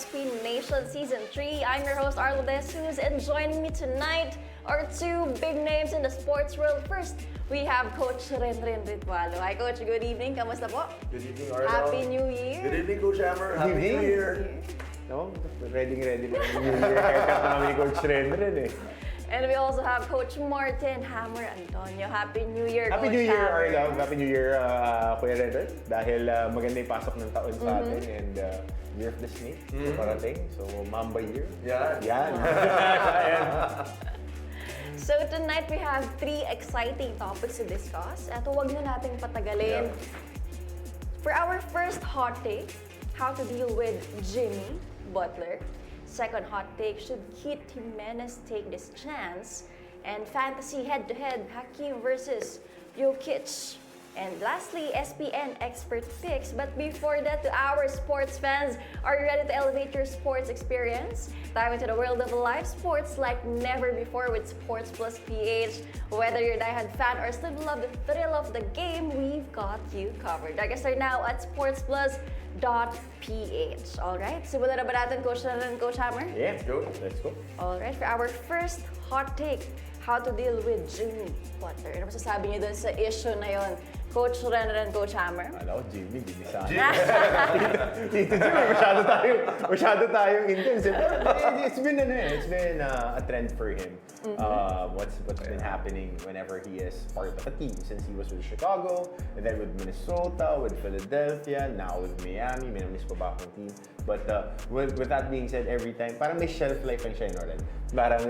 SPNation Season 3. I'm your host, Arlo Desus, and joining me tonight are two big names in the sports world. First, we have Coach Renren Ritwalo. Hi, Coach. Good evening. Kamusta po? Good evening, Arlo. Happy New Year. Good evening, Coach Hammer. Happy New Year. No, ready na yung New Year haircut namin ni Coach Renren eh. And we also have Coach Martin Hammer Antonio. Happy New Year, Happy Coach New Year, Hammer. Arlo. Happy New Year, Kuya Renren. Dahil maganda yung pasok ng taon sa atin and Year of the Snake parating. So, Mamba Year. Yan. Yan. So tonight we have three exciting topics to discuss. Eto, wag na nating patagalin. For our first hot take, how to deal with Jimmy Butler. Second hot take, should Kit Jimenez take this chance? And fantasy head-to-head, Hakeem versus Jokic. And lastly, SPN expert picks. But before that, to our sports fans, are you ready to elevate your sports experience? Dive into the world of live sports like never before with Sports Plus PH. Whether you're a diehard fan or still love the thrill of the game, we've got you covered. Register now at sportsplus.ph. Alright, simulan na ba natin, Coach Nanan, Coach Hammer? Yeah, let's go. Alright, for our first hot take, how to deal with Jimmy Butler. Ano masasabi niyo dun sa issue na yon, Coach Renren, Coach Hammer? Alam ko, Jimmy, ginisahan. Tito Jimmy, masyado tayong intense. It's been a trend for him. What's been happening whenever he is part of a team since he was with Chicago, and then with Minnesota, with Philadelphia, now with Miami, minamiss pa ba akong team. But with that being said, every time, parang may shelf life ang siya, Nolan. Parang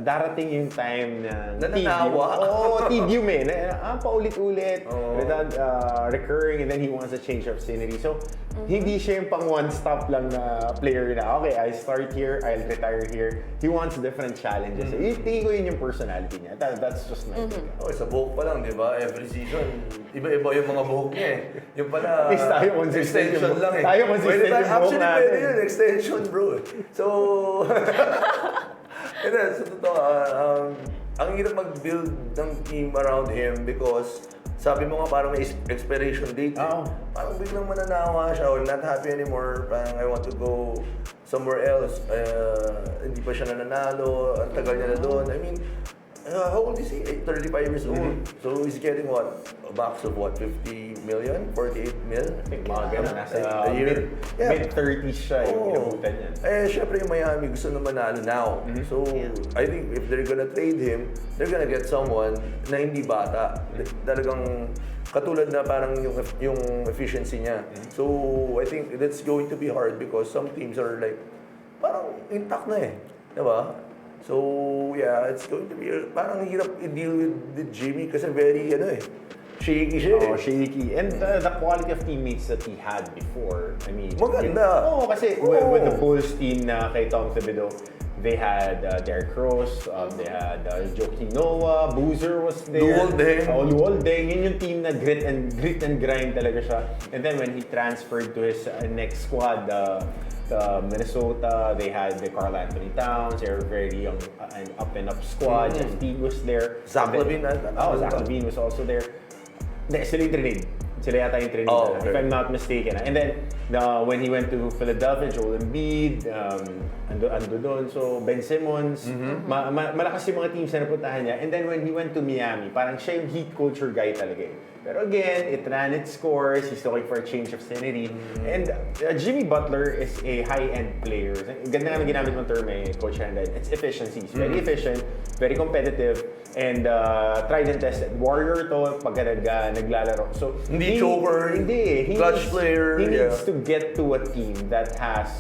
darating yung time na nananawa. tedium eh. Paulit-ulit, without recurring, and then he wants a change of scenery. So, hindi siya yung pang one-stop lang na player na, okay, I start here, I'll retire here. He wants different challenges. Tingin ko yun yung personality niya. That's just my thing. Okay, sa buhok pa lang, di ba? Every season, iba-iba yung mga buhok niya eh. Yung pala, At least tayo consistent extension lang eh. Tayo consistent yung buhok actually, natin. pwede yun, extension bro. So, and then, sa totoo, ang hirap mag-build ng team around him because sabi mo nga parang may expiration date. Parang biglang mananawa siya or not happy anymore. Parang I want to go somewhere else. Hindi pa siya nananalo. Ang tagal niya na doon. I mean, how old is he? 35 years old. So he's getting what? A box of what? 50 million? 48 mil? I think mga ganun, nasa a year. mid-30s siya yung inabutan niya. Syempre yung Miami gusto na manalo now. So, I think if they're gonna trade him, they're gonna get someone na hindi bata. Talagang katulad na parang yung efficiency niya. So, I think that's going to be hard because some teams are like, parang intact na eh. Diba? So, yeah, it's going to be parang hirap i-deal with Jimmy kasi very, shaky siya eh. Shaky. And the quality of teammates that he had before, I mean... Maganda. Kasi with the Bulls team na kay Tom Thibodeau, they had Derrick Rose, they had Joakim Noah, Boozer was there. Luol Deng. Yun yung team na grit and grind talaga siya. And then when he transferred to his next squad, Minnesota, they had the Karl Anthony Towns. They were very young, an up and up squad. Jeff Teague was there. Zach LaVine. Zach LaVine was also there. Sila yung trinade. Sila yata yung trinade, if I'm not mistaken. And then, when he went to Philadelphia, Joel Embiid, ando doon. So, Ben Simmons, malakas yung mga teams na napuntahan niya. And then when he went to Miami, parang siya yung heat culture guy talaga eh. Pero again, it ran its course. He's looking for a change of scenery. And Jimmy Butler is a high-end player. Ganda nga ginamit mong term eh, Coach Handel. It's efficiency. He's very efficient, very competitive, and tried and tested. Warrior to pagka naglalaro. So, hindi choker, clutch player. He needs to get to a team that has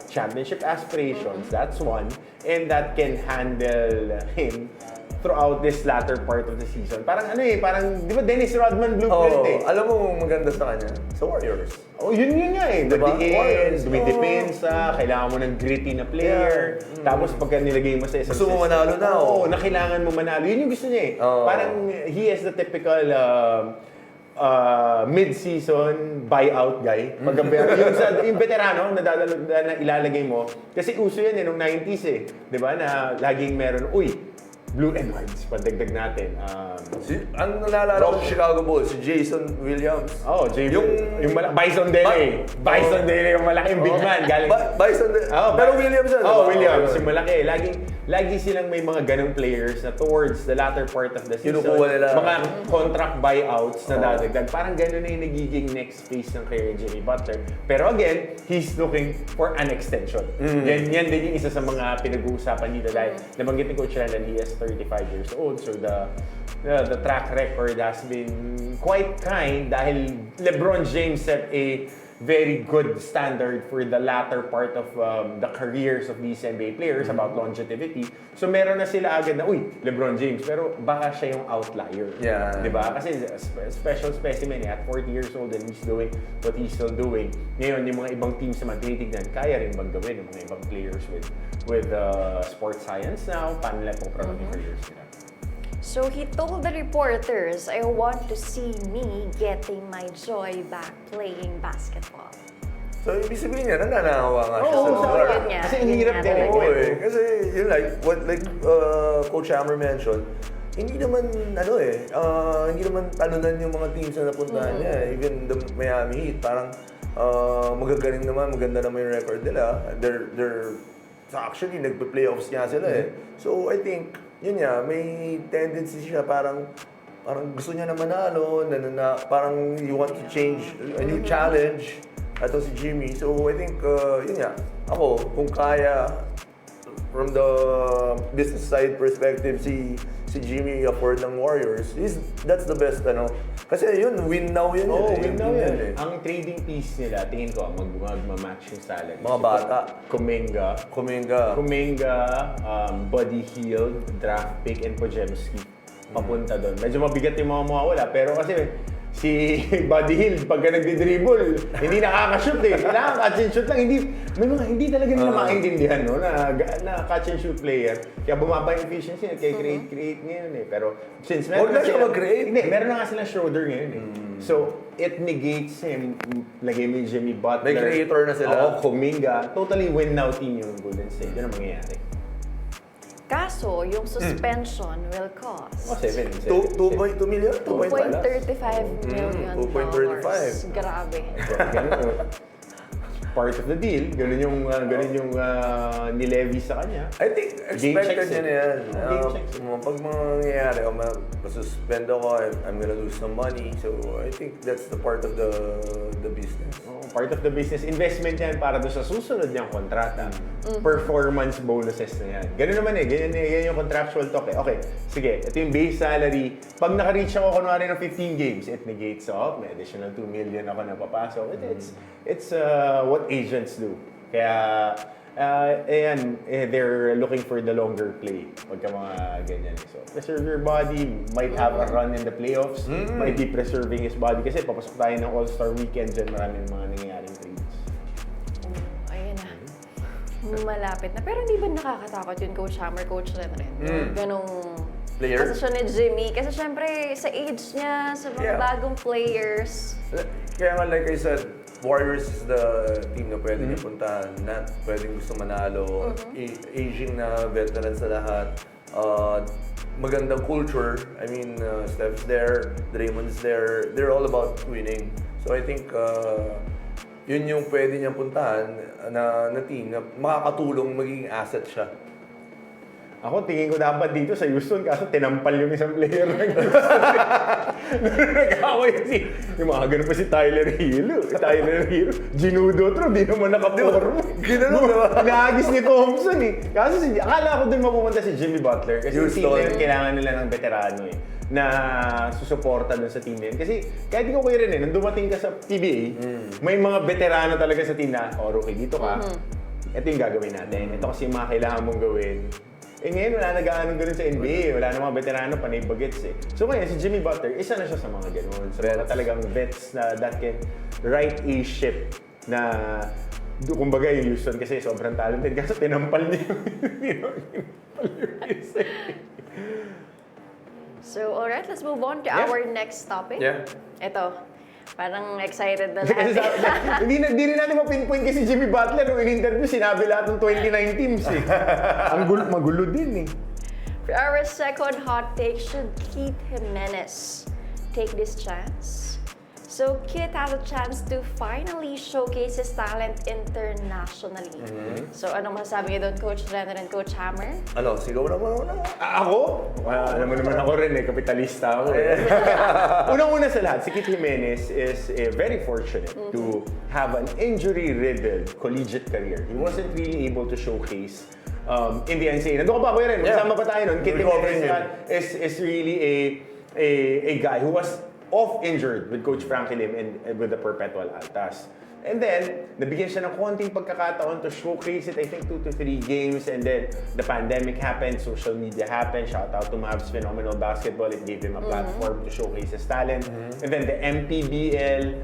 championship aspirations. That's one. And that can handle him throughout this latter part of the season. Parang parang, di ba Dennis Rodman blueprint eh? Alam mo maganda sa kanya? Sa Warriors. Yun nga eh. Diba? May depensa, kailangan mo ng gritty na player. Tapos pagka nilagay mo sa isang gusto mo manalo na. Na kailangan mo manalo. Yun yung gusto niya eh. Parang he is the typical mid-season buyout guy. Yung veterano na ilalagay mo. Kasi uso yan nung 90s eh. Di ba? Na laging meron, Blue Edwards, pandagdag natin. Ang naalala ko sa Chicago Bulls, si Jason Williams. Yung Bison Dele. Bison Dele yung malaking big man. Galing. Bison Dele. Pero Williams yun. Williams, yung malaki. Lagi silang may mga ganong players na towards the latter part of the season, Kinukuha nila. mga contract buyouts na dadagdag. Parang gano'n na yung nagiging next phase ng career ni Jimmy Butler. Pero again, he's looking for an extension. Yan din yung isa sa mga pinag-uusapan dito dahil nabanggit ni Coach Landon, he is 35 years old. So the track record has been quite kind dahil LeBron James set a very good standard for the latter part of the careers of these NBA players about longevity. So meron na sila agad na, LeBron James, pero baka siya yung outlier. Yeah. Diba? Kasi special specimen at 40 years old and he's doing what he's still doing. Ngayon, yung mga ibang teams naman tinitignan, kaya rin bang gawin ng mga ibang players with sports science now, paano nila pong promote yung careers nila. So he told the reporters, I want to see me getting my joy back playing basketball. So, ibig sabihin niya, nananawa nga siya sa Oo, lugar. yun niya. Kasi ang hirap din eh. Oo eh. Kasi yun what Coach Hammer mentioned, hindi naman hindi naman talunan yung mga teams na napuntahan niya. Even the Miami Heat, parang magagaling naman, maganda naman yung record nila. Actually, nagpe-playoffs nga sila eh. So I think, yun nga, may tendency siya parang gusto niya na manalo, parang you want to change, a new challenge. Ito si Jimmy. So I think, yun nga, ako, kung kaya, from the business side perspective, si Jimmy afford ng Warriors, that's the best, Kasi yun, win now yun. Win now yun. Ang trading piece nila, tingin ko, magma-match yung salary. Mga bata. Kuminga, Buddy Hield, draft pick, and Pojemski. Papunta doon. Medyo mabigat yung mga mawawala, pero kasi si Buddy Hield, pagka nagdi-dribble, hindi nakaka-shoot eh. Kailangan catch and shoot lang. Hindi talaga nila maintindihan, no? Na catch and shoot player. Kaya bumaba yung efficiency, kaya create ngayon eh. Pero since meron na siya mag-create. Hindi, meron na nga silang Schroeder ngayon eh. So, it negates him. Lagay mo yung Jimmy Butler. May creator na sila. Kuminga. Totally win now team yung Golden State. Yun ang mangyayari. Kaso, yung suspension will cost 2 million? 2.35 million dollars. 2.35. Grabe. Part of the deal, ganun yung nilevy sa kanya. I think expected niya na yan. Game checks. Pag mangyayari, masuspend ako, I'm gonna lose some money. So I think that's the part of the business. Part of the business investment yan para doon sa susunod niyang kontrata. Performance bonuses na yan. Ganun naman ganyan yung contractual talk eh. Okay, sige, ito yung base salary. Pag naka-reach ako kunwari ng 15 games, it negates off. May additional 2 million ako na papasok. It's what agents do. Kaya, they're looking for the longer play pagka mga ganyan. So, preserve your body, might have a run in the playoffs, might be preserving his body kasi papasok tayo ng All-Star Weekend dyan, maraming mga nangyayaring trades. Ayun na. Malapit na. Pero hindi ba nakakatakot yun, Coach Hammer, Coach Ren rin? Ganong Player? posisyon ni Jimmy. Kasi syempre, sa age niya, sa mga bagong players. Kaya nga, like I said, Warriors is the team na pwede niya puntahan, na pwedeng gusto manalo, aging na veterans na lahat, magandang culture. I mean, Steph's there, Draymond's there, they're all about winning. So I think yun yung pwede niyang puntahan na team na makakatulong, magiging asset siya. Ako, tingin ko dapat dito sa Houston, kaso tinampal yung isang player ng Houston. Nag-away yung mga ganun pa si Tyler Hero. Ginudo di naman nakaporma. Ginano, diba? Naagis ni Thompson eh. Kaso akala ko din mapupunta si Jimmy Butler. Kasi yung team na yun, kailangan nila ng veterano eh, na susuporta dun sa team na yun. Kasi kahit ko kayo rin nung dumating ka sa PBA, may mga veterano talaga sa team na, rookie, dito ka. Ito yung gagawin natin. Ito kasi yung mga kailangan mong gawin. Ngayon, wala nag-aanong ganun sa NBA. Wala namang veterano, panay bagets eh. So ngayon, si Jimmy Butler, isa na siya sa mga ganun. So mga talagang vets na that can right a ship na kumbaga yung Houston kasi sobrang talented. Kasi tinampal niya yung isa. So, alright, let's move on to our next topic. Yeah. Ito. Parang excited na Kasi lahat. hindi rin natin mapinpoint kasi Jimmy Butler nung in-interview, sinabi lahat ng 29 teams eh. Ang magulo din eh. For our second hot take, should Keith Jimenez take this chance? So Kit has a chance to finally showcase his talent internationally. So anong masasabi niyo doon, Coach Renner and Coach Hammer? Ano, sigaw naman una. Ako? Alam mo naman ako rin kapitalista ako Unang-una sa lahat, si Kit Jimenez is very fortunate to have an injury-riddled collegiate career. He wasn't really able to showcase in the NCAA. Nandun ka pa, Kuya Ren. Kasama pa tayo nun. Kit Jimenez is really a guy who was off injured with Coach Frankie Lim and with the Perpetual Altas. And then, nabigyan siya ng konting pagkakataon to showcase it, I think 2 to 3 games, and then the pandemic happened, social media happened, shout out to Mavs Phenomenal Basketball, it gave him a platform to showcase his talent. And then the MPBL,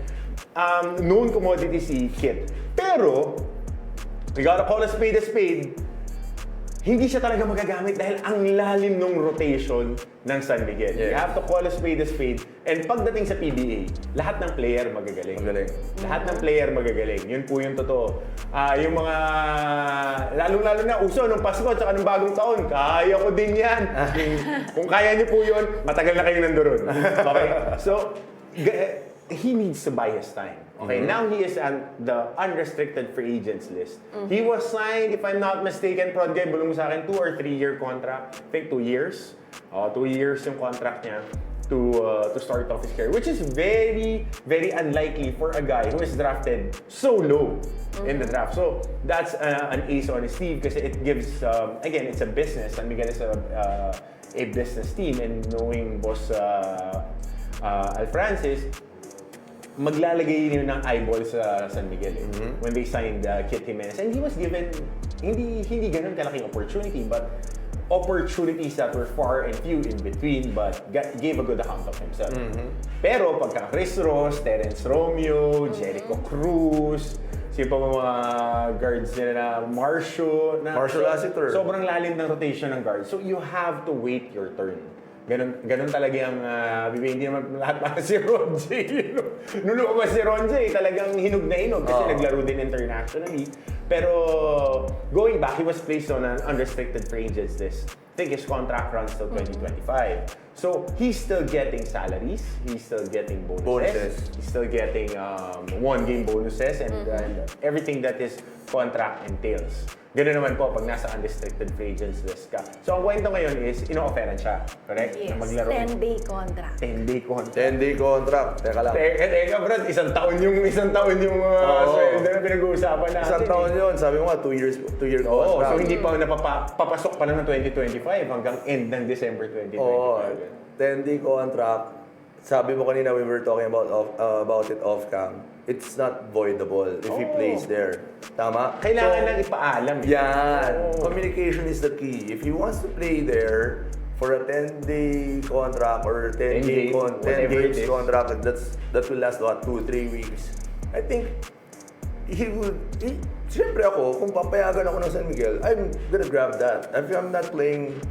known commodity si Kit. Pero, we gotta call a spade, hindi siya talaga magagamit dahil ang lalim ng rotation ng San Miguel. You have to call a spade. And pagdating sa PBA, lahat ng player magagaling. Lahat ng player magagaling. Yun po yung totoo. Yung mga, lalong-lalo na uso nung Pasko at saka nung bagong taon, kaya ko din yan. Kung kaya niyo po yun, matagal na kayong nandoon. Okay? So, he needs to buy his time. Okay, now he is on the unrestricted free agents list. He was signed, if I'm not mistaken, Prod Guy, bulong mo sa akin, 2 or 3 year contract. I think 2 years. 2 years yung contract niya to start off his career, which is very, very unlikely for a guy who is drafted so low in the draft. So that's an ace on his sleeve kasi it gives, again, it's a business. San Miguel is a business team, and knowing Boss Al Francis, maglalagay yun ng eyeball sa San Miguel when they signed Kit Jimenez. And he was given, hindi ganun kalaking opportunity, but opportunities that were far and few in between, but gave a good account of himself. Pero pagka Chris Ross, Terence Romeo, Jericho Cruz, sino pa mga guards nila na Marshall Lassiter. Sobrang lalim ng rotation ng guards. So you have to wait your turn. Ganun talaga yung hindi naman lahat para si Ron J. Nung lumabas si Ron J, talagang hinog na hinog kasi naglaro din internationally. Pero going back, he was placed on an unrestricted free agents list. I think his contract runs till 2025. So he's still getting salaries, he's still getting bonuses. He's still getting 1-game bonuses and everything that his contract entails. Ganoon naman po pag nasa unrestricted free agents list ka. So ang kwento ngayon is, ino-offeran siya, correct? Yes, na maglaro. 10-day contract. 10-day contract. 10-day contract. Teka lang. Teka brad, isang taon yung sweldo na pinag-uusapan natin. Isang taon yun. Sabi mo nga, 2 year contract. So hindi pa papasok pa lang ng 2025 hanggang end ng December 2025. 10-day contract. Sabi mo kanina, we were talking about it off-cam. It's not voidable if he plays there. Tama? Kailangan lang ipaalam. Yan. Communication is the key. If he wants to play there for a 10-day contract or 10 games contract, that will last, 2-3 weeks. I think siyempre ako, kung papayagan ako ng San Miguel, I'm gonna grab that. If I'm not playing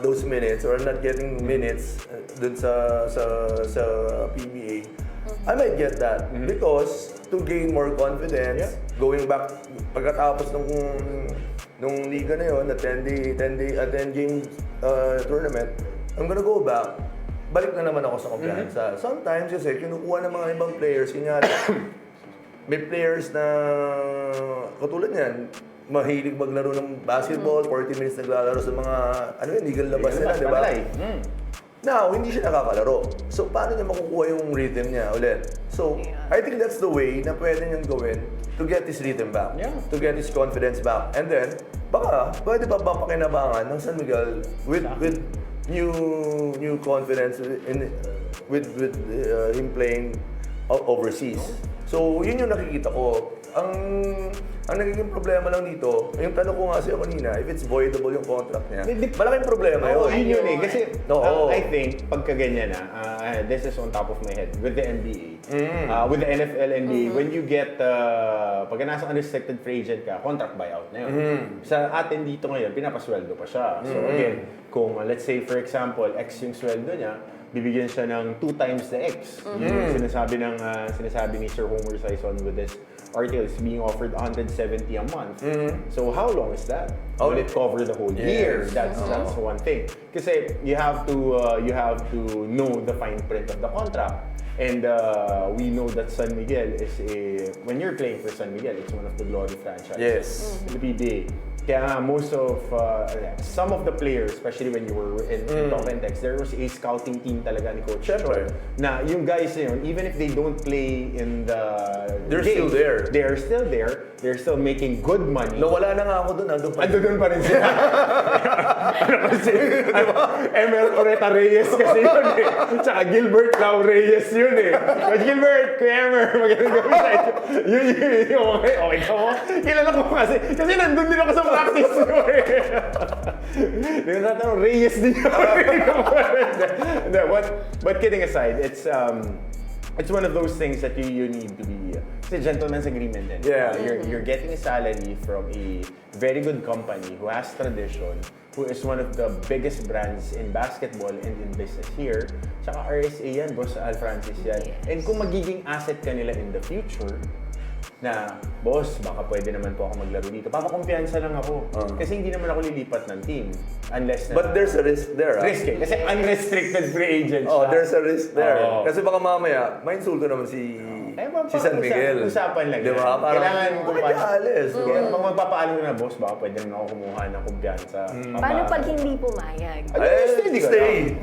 those minutes or I'm not getting minutes dun sa PBA, I might get that because to gain more confidence, going back pagkatapos nung liga na yon, na 10-game tournament, I'm gonna go back. Balik na naman ako sa kumpiyansa. Sometimes kasi kinukuha ng mga ibang players, kunyari, may players na katulad niyan, mahilig maglaro ng basketball, 40 minutes naglalaro sa mga legal labas nila, di ba? Now, hindi siya nakakalaro. So, paano niya makukuha yung rhythm niya ulit? So, I think that's the way na pwede niyang gawin to get his rhythm back, to get his confidence back. And then, baka, pwede ba pakinabangan ng San Miguel with new confidence with him playing overseas. So, yun yung nakikita ko. Ang nagiging problema lang dito, yung tanong ko nga sa'yo kanina, if it's voidable yung contract niya, malaking problema yun. Yun eh. Kasi I think, pagka ganyan this is on top of my head, with the NBA, with the NFL, NBA, when you get, pagka nasa unrestricted free agent ka, contract buyout na yun. Sa atin dito ngayon, pinapasweldo pa siya. So again, kung let's say for example, X yung sweldo niya, bibigyan siya ng 2 times the X. Yun yung sinasabi ni Sir Homer Sison with this article is being offered 170 a month. So how long is that? Will it cover the whole year? That's one thing. Kasi you have to know the fine print of the contract. And we know that San Miguel when you're playing for San Miguel, it's one of the glory franchises in the PBA. Kaya some of the players, especially when you were in Talk and Text, there was a scouting team talaga ni Coach Choi. Na yung guys na yun, even if they don't play in the They're game, still there. They're still there. They're still making good money. Nawala na nga ako doon. Doon pa rin sila. Kasi, Emer Oreta Reyes kasi yun eh. Tsaka Gilbert Lau Reyes yun eh. But Gilbert, Kuya Emer, magandang gabi sa inyo. Yun, okay ka mo? Kilala ko kasi nandun din ako sa practice nyo eh. Hindi ko tatanong, Reyes din yun. But kidding aside, it's one of those things that you need to be. It's a gentleman's agreement. You're getting a salary from a very good company who has tradition, who is one of the biggest brands in basketball and in business here. Tsaka RSA yan, Boss Al Francis yan. And kung magiging asset ka nila in the future, na, boss, baka pwede naman po ako maglaro dito. Papakumpiyansa lang ako. Kasi hindi naman ako lilipat ng team. Unless na... But there's a risk there. Risk eh. Kasi unrestricted free agent siya. There's a risk there. Kasi baka mamaya, may insulto naman si San Miguel. Usapan lang. Diba? Kailangan kung alis. Kaya pag magpapaalam ko na, boss, baka pwede naman ako kumuha ng kumpiyansa. Paano pag hindi pumayag? Stay.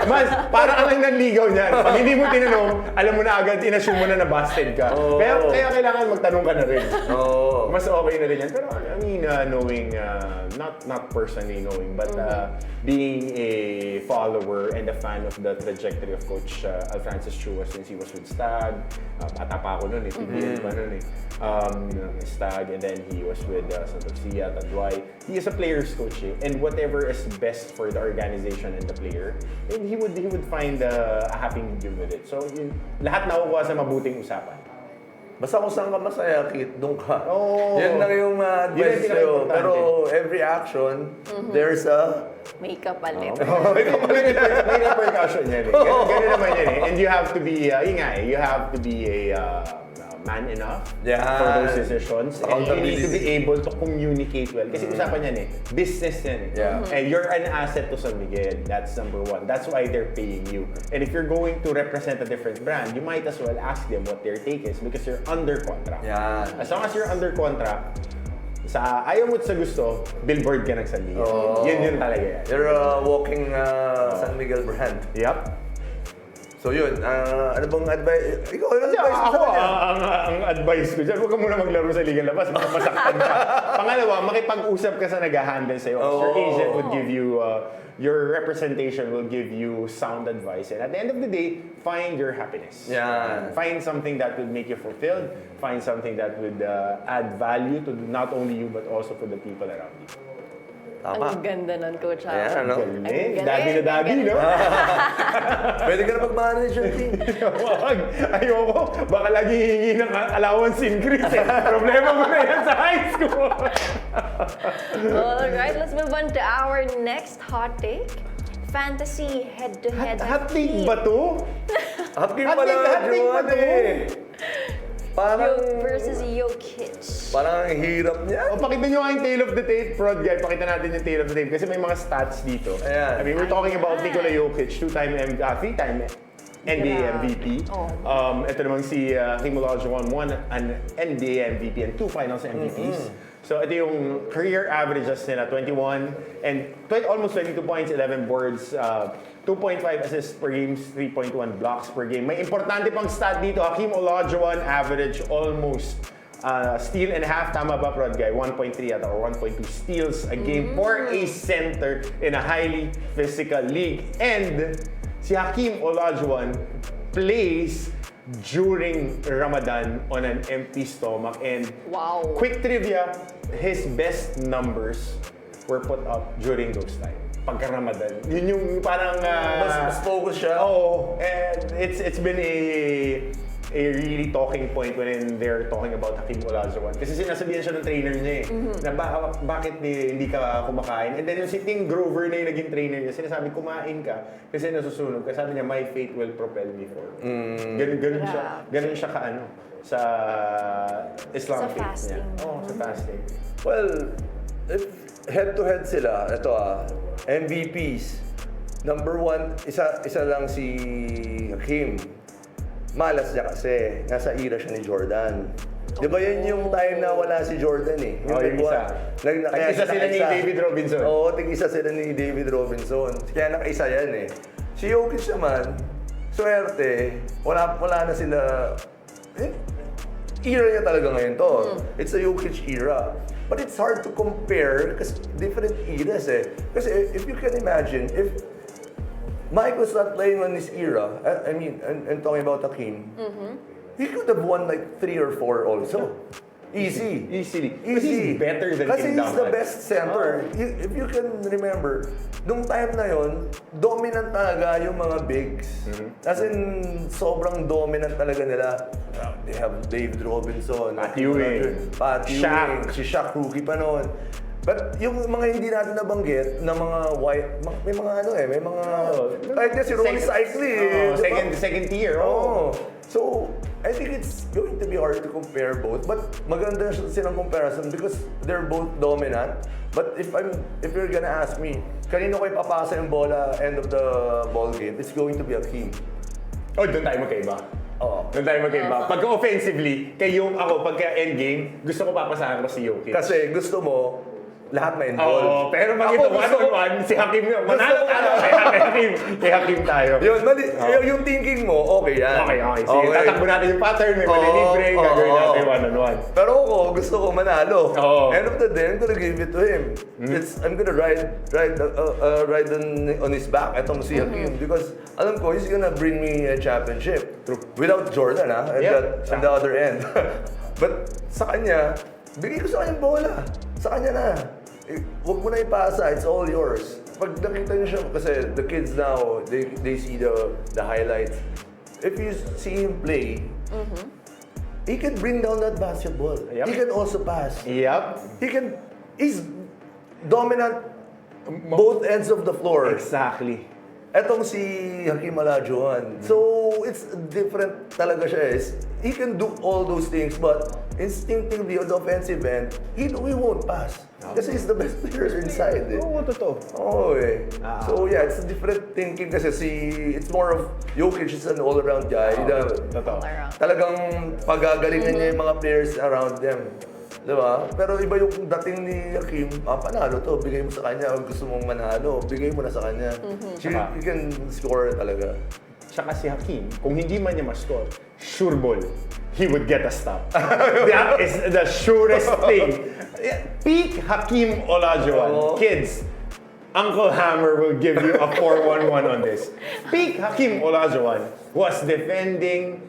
Mas, para ka lang nanligaw niyan. Pag hindi mo tinanong, alam mo na agad, inassume mo na busted ka. Kaya kailangan magtanong ka na rin. Mas okay na rin yan. Pero I mean, knowing, not personally knowing, but being a follower and a fan of the trajectory of Coach Alfrancis Chua since he was with Stag. Bata pa ako noon eh, PBL pa noon eh. Stag, and then he was with Santa Lucia, Tadwai. He is a player's coach eh. And whatever is best for the organization and the player, and he would find a happy medium with it. So, lahat nakukuha sa mabuting usapan. Basta kung saan ka masaya, Kit, doon ka. Yan lang yung advice sa'yo. Pero every action, there's a... May kapalit. May repercussion yan eh. Ganun naman yan eh. And you have to be, you have to be a man enough for those decisions. And you need to be able to communicate well. Kasi usapan yan eh. Business yan eh. And you're an asset to San Miguel. That's number one. That's why they're paying you. And if you're going to represent a different brand, you might as well ask them what their take is because you're under contract. As long as you're under contract, sa ayaw mo sa gusto, billboard ka ng San Miguel. Yun talaga yan. You're a walking San Miguel brand. Yep. So yun, ano bang advice? Ikaw, ano advice mo sa kanya? Ang advice ko dyan, huwag ka muna maglaro sa Liga Labas, masaktan ka. Pangalawa, makipag-usap ka sa nag-handle sa'yo. Your agent would give you, your representation will give you sound advice. And at the end of the day, find your happiness. Find something that would make you fulfilled. Find something that would add value to not only you, but also for the people around you. Tama. Ang ganda nun, Coach. Ayan, ano? Daddy na daddy, no? Pwede ka na mag-manage yung team. Wag! Ayoko. Baka lagi hihingi ng allowance increase eh. Problema mo na yan sa high school. Alright, let's move on to our next hot take. Fantasy head-to-head. Hot take ba to? Hot take pala, Joanne. Parang... versus Jokic. Parang ang hirap niya. Pakita nyo nga yung tail of the tape, Prod guy. Pakita natin yung tail of the tape kasi may mga stats dito. Ayan. I mean, we're talking about Nikola Jokic, three-time NBA MVP. Ito namang si Hakeem Olajuwon won an NBA MVP and 2 Finals MVPs. So ito yung career averages nila, 21 and almost 22 points, 11 boards, 2.5 assists per game, 3.1 blocks per game. May importante pang stat dito, Hakeem Olajuwon average almost steal and a half, tama ba, Prod guy? 1.3 ata or 1.2 steals a game for a center in a highly physical league. And si Hakeem Olajuwon plays during Ramadan on an empty stomach. And quick trivia, his best numbers were put up during those times. Pagka-Ramadan. Yun yung parang... mas focus siya. And it's been a really talking point when they're talking about Hakeem Olajuwon. Kasi sinasabihan siya ng trainer niya na bakit hindi ka kumakain. And then yung si Ting Grover na yung naging trainer niya, sinasabi kumain ka kasi nasusunog ka. Sabi niya, my faith will propel me forward. Ganun siya kaano sa Islam Sa faith fasting. niya. Sa fasting. Well, if head-to-head sila, ito MVPs. Number 1, isa lang si Hakeem. Malas niya kasi, nasa era siya ni Jordan. Di ba yun yung time na wala si Jordan eh? Yung isa. Tig-isa sila ni David Robinson. Oo, tig-isa sila ni David Robinson. Kaya nakaisa yan eh. Si Jokic naman, swerte, wala na sila. Era niya talaga ngayon to. It's a Jokic era. But it's hard to compare kasi different eras eh. Kasi if you can imagine, if Mike was not playing on this era, I mean, I'm talking about Hakeem, he could have won like 3 or 4 also. Easily. Because he's better than Kasi Kim he's the Daman. best center. If you can remember, nung time na yon, dominant talaga yung mga bigs. As in, sobrang dominant talaga nila. They have David Robinson, Pat Ewing, Ewing, si Shaq, rookie pa noon. But yung mga hindi natin nabanggit na mga white, may mga may mga kahit na si Ronnie Cycli. Second tier. So, I think it's going to be hard to compare both. But maganda silang comparison because they're both dominant. But if you're gonna ask me, kanino ko ipapasa yung bola end of the ball game, it's going to be Hakeem. Doon tayo magkaiba. Doon tayo magkaiba. Pagka offensively, pagka endgame, gusto ko papasahan ko si Jokic. Kasi gusto mo, lahat ma-involve. Pero pag ito, one-on-one, si Hakeem yun. Manalo tayo kay Hakeem tayo. Yung thinking mo, okay yan. Okay. Sige, tatakbo natin yung pattern, may malilibre, gagawin natin one-on-one. Pero ako, gusto ko manalo. End of the day, I'm gonna give it to him. I'm gonna ride on his back, etong si Hakeem. Because alam ko, he's gonna bring me a championship. Without Jordan, on the other end. But sa kanya, bigay ko sa kanya bola. Sa kanya na. Huwag mo na ipasa, it's all yours. Pag nakita niyo siya, kasi the kids now, they see the highlights. If you see him play, he can bring down that basketball. Yep. He can also pass. Yep. He's dominant both ends of the floor. Exactly. Etong si Hakeem Olajuwon. So, it's different talaga siya. He can do all those things, but instinctively on the offensive end, he won't pass. Kasi he's the best player inside eh. Totoo. So yeah, it's a different thinking kasi it's more of Jokic is an all-around guy. Totoo. Talagang pagagalingan niya yung mga players around them. Diba? Pero iba yung dating ni Hakeem, panalo to, bigay mo sa kanya. Kung gusto mong manalo, bigay mo na sa kanya. He can score talaga. Tsaka si Hakeem, kung hindi man niya ma-score, sure ball, he would get a stop. That is the surest thing. Peak Hakeem Olajuwon. Kids, Uncle Hammer will give you a 4-1-1 on this. Peak Hakeem Olajuwon was defending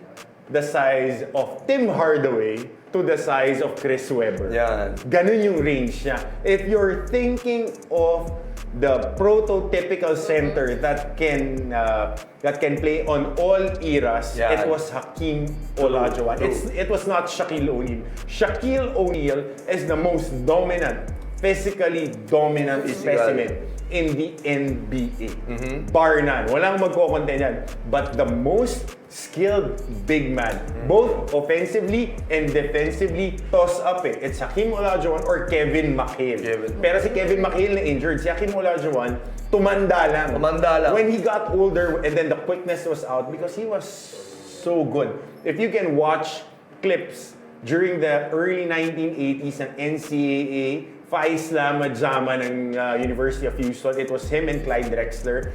the size of Tim Hardaway to the size of Chris Webber. Yan. Ganun yung range niya. If you're thinking of the prototypical center that can play on all eras, it was Hakeem Olajuwon. It was not Shaquille O'Neal. Shaquille O'Neal is the most dominant, physically dominant specimen in the NBA. Bar none. Walang magko-contend yan. But the most skilled big man, both offensively and defensively, toss up It's Hakeem Olajuwon or Kevin McHale. Pero si Kevin McHale na injured, si Hakeem Olajuwon, tumanda lang. When he got older, and then the quickness was out because he was so good. If you can watch clips during the early 1980s and NCAA, Faisla Majama ng University of Houston, it was him and Clyde Drexler.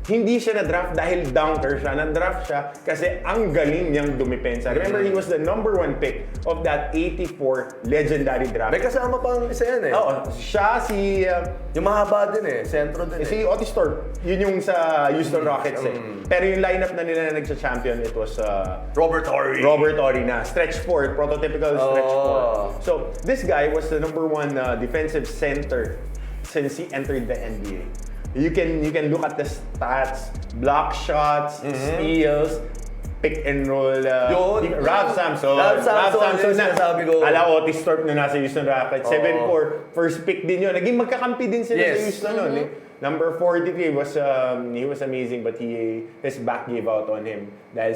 Hindi siya na-draft dahil dunker siya. Na-draft siya kasi ang galing niyang dumipensa. Remember, he was the number 1 pick of that 84 legendary draft. May kasama pang isa yan Siya si... yung mahaba din sentro din Si Otis Thorpe. Yun yung sa Houston Rockets Pero yung lineup na nila na nagsa-champion, it was... Robert Horry na. Stretch 4. Prototypical stretch 4. So, this guy was the number 1 defensive center since he entered the NBA. You can look at the stats, block shots, steals. pick and roll. Yun. Rob Samson. Rob Samson, na. sinasabi ko. Ala, Otis Thorpe na nasa Houston Rockets. 7-4. First pick din yun. Naging magkakampi din sila sa Houston noon. Number 43 was he was amazing, but his back gave out on him. Dahil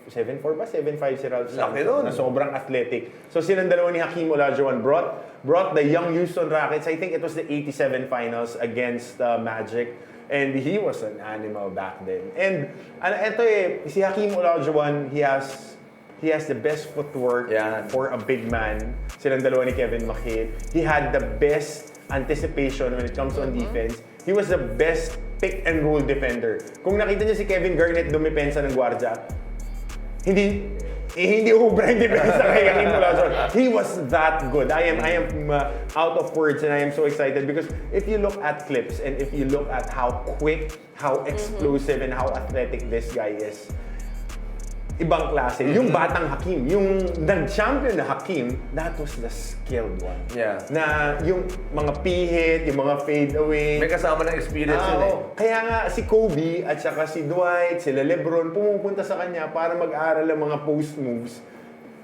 7'4 ba? 7'5 si Ralph Samson na sobrang athletic. So silang dalawa ni Hakeem Olajuwon brought the young Houston Rockets. I think it was the 87 finals against Magic. And he was an animal back then. And eto si Hakeem Olajuwon, he has the best footwork for a big man. Silang dalawa ni Kevin McHale. He had the best anticipation when it comes on defense. He was the best pick and roll defender. Kung nakita niyo si Kevin Garnett dumipensa ng gwardiya, hindi ubra yung depensa kay Hakeem Olajuwon. He was that good. I am out of words and I am so excited because if you look at clips and if you look at how quick, how explosive, and how athletic this guy is, ibang klase. Yung batang Hakeem, yung nag-champion na Hakeem, that was the skilled one. Yeah. Na yung mga pihit, yung mga fade away. May kasama ng experience yun eh. Kaya nga si Kobe at saka si Dwight, sila LeBron, pumupunta sa kanya para mag-aral ng mga post moves.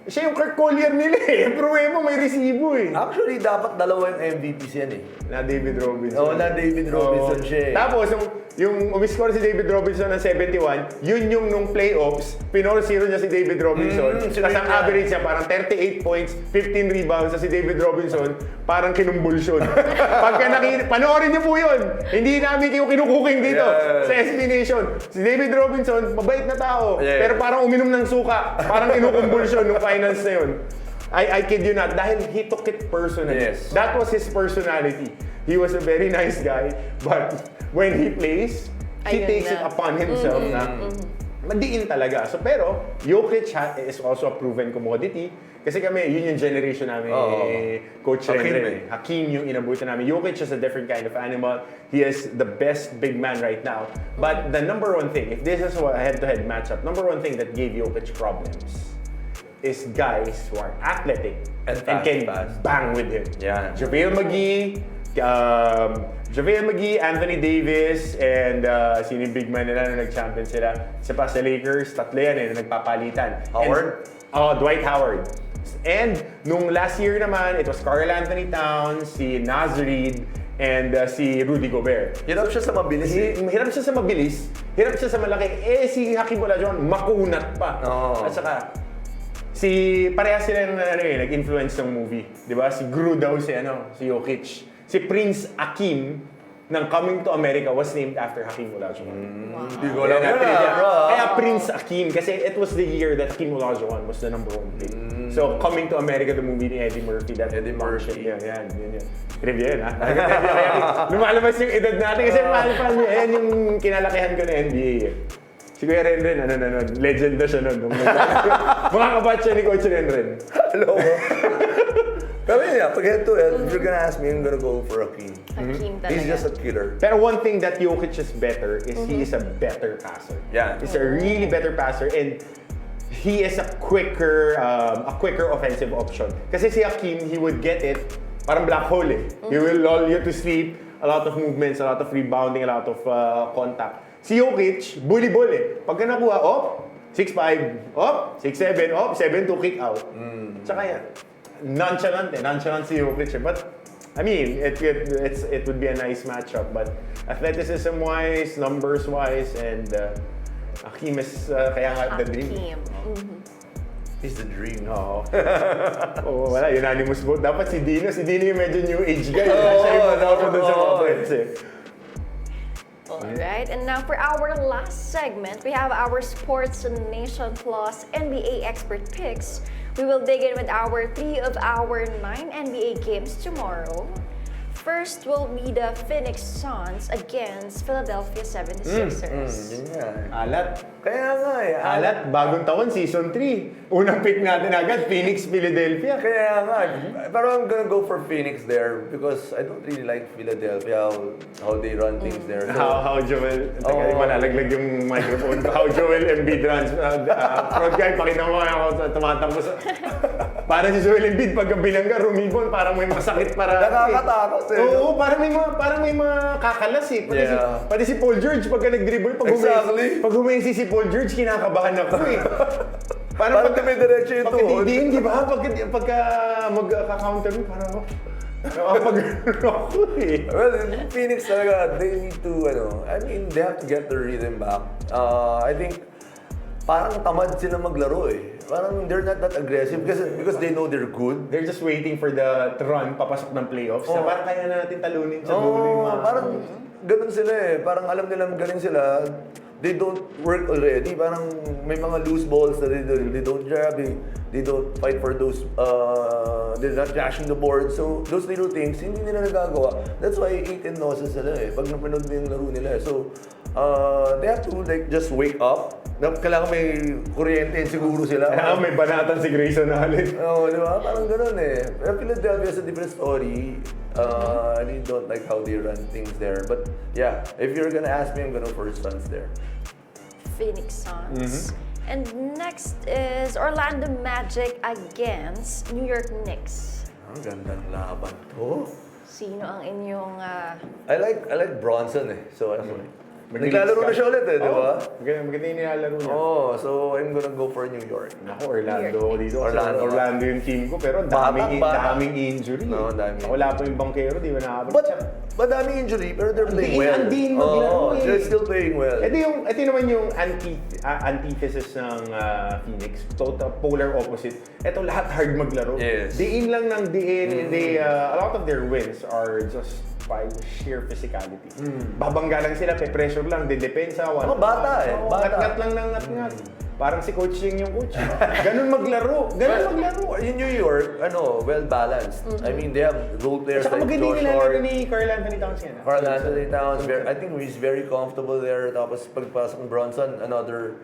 Siya yung Kurt Collier nila eh. Problema, may resibo eh. Actually, dapat dalawa yung MVPs yan eh. Na David Robinson. Oo, na David Robinson siya eh. Tapos, yung umiscore si David Robinson ng 71, yun yung nung playoffs, pinor-zero niya si David Robinson. Tapos ang average niya parang 38 points, 15 rebounds sa si David Robinson, parang kinumbulsyon. Pagka panoorin niyo po yun. Hindi namin kayo kinukuking dito sa SPNation. Si David Robinson, mabait na tao, pero parang uminom ng suka, parang kinukumbulsyon nung finals na yun. I kid you not, dahil he took it personally. Yes. That was his personality. He was a very nice guy, but when he plays, he takes it upon himself na madiin talaga. So pero, Jokic is also a proven commodity. Kasi kami, yun yung generation namin, Coach Renren. Hakeem yung inabutan namin. Jokic is a different kind of animal. He is the best big man right now. But the number one thing, if this is a head-to-head matchup, number one thing that gave Jokic problems is guys who are athletic and can bang with him. Yeah. JaVale McGee, Anthony Davis, and sino yung big man nila na nag-champion sila. Isa pa sa Lakers, tatlo yan na nagpapalitan. Howard? Dwight Howard. And nung last year naman, it was Karl Anthony Towns, si Naz Reid, and si Rudy Gobert. Hirap siya sa mabilis Hirap siya sa mabilis, hirap siya sa malaki. Si Hakeem Olajuwon, makunat pa. At saka, parehas sila nag-influence ng movie. Di ba? Si Gru daw si Jokic. Si Prince Akeem ng Coming to America was named after Hakeem Olajuwon. Hindi ko alam yun. Kaya Prince Akeem, kasi it was the year that Hakeem Olajuwon was the number one pick. So, Coming to America, the movie ni Eddie Murphy. Eddie Murphy. Yan. Trivia yun, ha? Lumalabas yung edad natin kasi yan yung kinalakihan ko na NBA. Si Kuya Renren, legend na siya nun. Mga kabatch siya ni Coach Renren. Hello. Pero yun, pag head-to-head, if you're gonna ask me, I'm gonna go for Hakeem. Hakeem talaga. He's just a killer. Pero one thing that Jokic is better is he is a better passer. Yeah. He's a really better passer and he is a quicker offensive option. Kasi si Hakeem, he would get it, parang black hole eh. He will lull you to sleep, a lot of movements, a lot of rebounding, a lot of contact. Si Jokic, bully ball eh. Pagka nakuha, 6'5", 6'7", 7'2", kick out. Tsaka yan. Nonchalant si Jokic eh. But, I mean, it would be a nice matchup. But athleticism-wise, numbers-wise, and Hakeem is kaya nga the dream. He's the dream. Oo. Wala, unanimous vote. Dapat si Dino yung medyo new age guy. Siya yung mga doon sa mga friends eh. Alright, and now for our last segment, we have our SPNation Plus NBA expert picks. We will dig in with our 3 of our 9 NBA games tomorrow. First will be the Phoenix Suns against Philadelphia 76ers. Yun nga. Alat. Kaya nga eh. Alat, bagong taon, season 3. Unang pick natin agad, Phoenix, Philadelphia. Kaya nga. Pero I'm gonna go for Phoenix there because I don't really like Philadelphia, how they run things there. So, How Joel, malalaglag yung microphone ko. How Joel Embiid runs. Front guy, pakita mo ako tumatakbo sa... Parang si Joel Embiid, pagka binangga, rumibon, parang may masakit para... Nakakatakot Oo, parang may mga kakalas eh. Pati si Paul George, pagka nag-dribble, pag humesi si Paul George, kinakabahan ako eh. Parang may diretso yung tuhod. Di ba? Pagka mag-counter mo, parang ako eh. Well, in Phoenix talaga, they need to, they have to get their rhythm back. I think, parang tamad sila maglaro eh. Parang they're not that aggressive because they know they're good. They're just waiting for the run, papasok ng playoffs. Na parang kaya na natin talunin sa dulo yung mga... Parang ganun sila eh. Parang alam nilang galing sila. They don't work already. Parang may mga loose balls na they don't grab. They don't fight for those, they're not crashing the board. So, those little things, hindi nila nagagawa. That's why 8 losses sila eh. Pag napanood mo yung laro nila. So, they have to just wake up. Kailangan may kuryente siguro sila. Kailangan may banatan si Grayson Allen. Oo, di ba? Parang ganun eh. Pero Philadelphia is a different story. I really don't like how they run things there. But yeah, if you're gonna ask me, I'm gonna for Suns there. Phoenix Suns. And next is Orlando Magic against New York Knicks. Ang gandang laban to. Sino ang inyong... I like Bronson eh. So, naglalaro na siya ulit eh, di ba? Maganda yung nilalaro niya. So I'm gonna go for New York. Ako, Orlando dito. Orlando yung team ko, pero daming injury. No, daming. Wala pa yung bankero, di ba nakabot siya? Madaming injury, pero they're playing well. Ang diin maglaro eh. They're still playing well. Ito naman yung antithesis ng Phoenix. Total polar opposite. Ito lahat hard maglaro. Yes. Diin lang ng diin. A lot of their wins are just by sheer physicality. Babangga lang sila, pressure lang, dedepensa. Mga bata eh. Ngat-ngat lang ng ngat-ngat. Parang si Coach Ying yung coach. Ganun maglaro. In New York, well-balanced. I mean, they have role players Saka like maganda Josh nila Hart. ni Karl Anthony Towns yan. Karl Anthony Towns, I think he's very comfortable there. Tapos pagpasok ng Bronson, another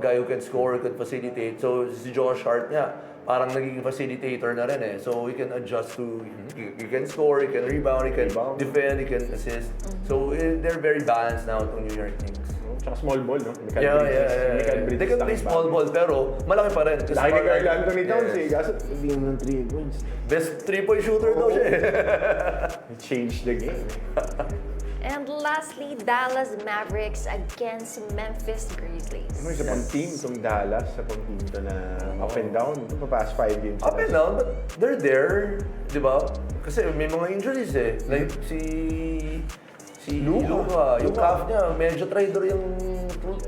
guy who can score, could facilitate. So si Josh Hart niya, parang naging facilitator na rin eh. So he can adjust to, he can score, he can rebound, he can defend, he can assist. So they're very balanced now to New York Knicks. Tsaka small ball, no? Yeah. They can play small ball, pero malaki pa rin. Laki ni Karl Anthony Towns eh. Kaso, hindi mo ng 3 points. Best 3-point shooter daw siya eh. It changed the game. And lastly, Dallas Mavericks against Memphis Grizzlies. Isa pang team itong Dallas, sa pang team ito na up and down. Ito pa past 5 games. Up and down, but they're there, di ba? Kasi may mga injuries eh. Like si Luka, yung calf niya, medyo traitor yung